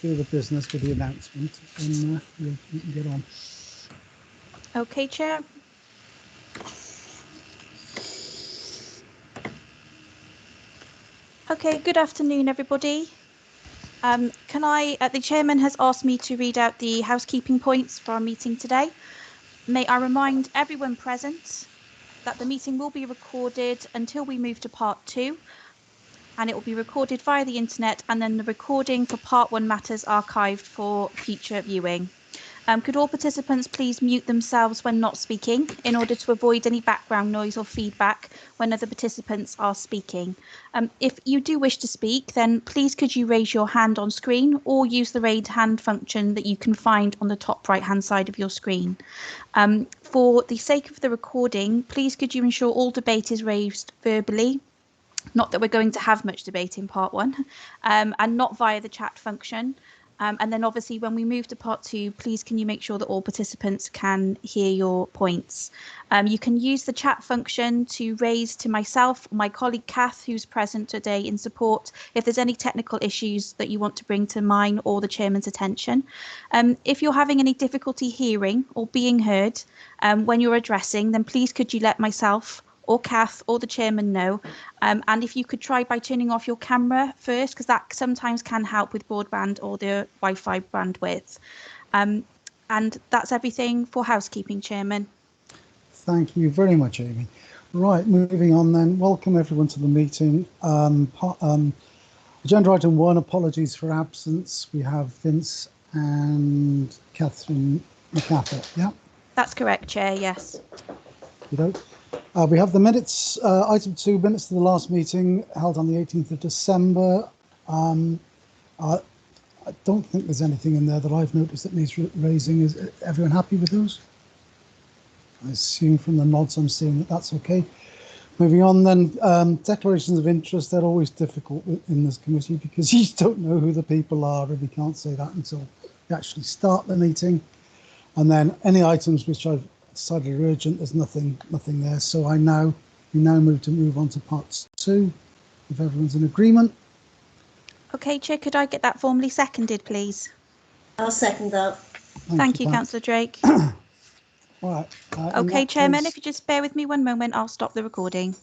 do the business with the announcement, and you can get on. Okay, Chair. Okay, good afternoon, everybody. The chairman has asked me to read out the housekeeping points for our meeting today. May I remind everyone present that the meeting will be recorded until we move to part 2, and it will be recorded via the internet, and then the recording for part 1 matters archived for future viewing. Could all participants please mute themselves when not speaking in order to avoid any background noise or feedback when other participants are speaking? If you do wish to speak, then please could you raise your hand on screen or use the raise hand function that you can find on the top right hand side of your screen. For the sake of the recording, please could you ensure all debate is raised verbally? Not that we're going to have much debate in part 1, and not via the chat function. And then obviously when we move to part 2, please can you make sure that all participants can hear your points. You can use the chat function to raise to myself, my colleague Kath, who's present today in support, if there's any technical issues that you want to bring to mine or the chairman's attention. If you're having any difficulty hearing or being heard when you're addressing, then please could you let myself or Kath or the chairman know, and if you could try by turning off your camera first, because that sometimes can help with broadband or the Wi-Fi bandwidth. And that's everything for housekeeping, Chairman. Thank you very much, Amy. Right, moving on then. Welcome everyone to the meeting. Agenda item 1, apologies for absence. We have Vince and Catherine McCaffrey. Yeah, that's correct, Chair. Yes. You know. We have the minutes, item 2, minutes to the last meeting held on the 18th of December. I don't think there's anything in there that I've noticed that needs raising. Is everyone happy with those? I assume from the nods I'm seeing that that's okay. Moving on then, declarations of interest, they're always difficult in this committee because you don't know who the people are, and we can't say that until we actually start the meeting. And then any items which I've decided are urgent, there's nothing there. So we now move on to part 2, if everyone's in agreement. Okay, Chair, could I get that formally seconded, please? I'll second that. Thank you, Councillor Drake. Right. Okay, Chairman, if you just bear with me one moment, I'll stop the recording.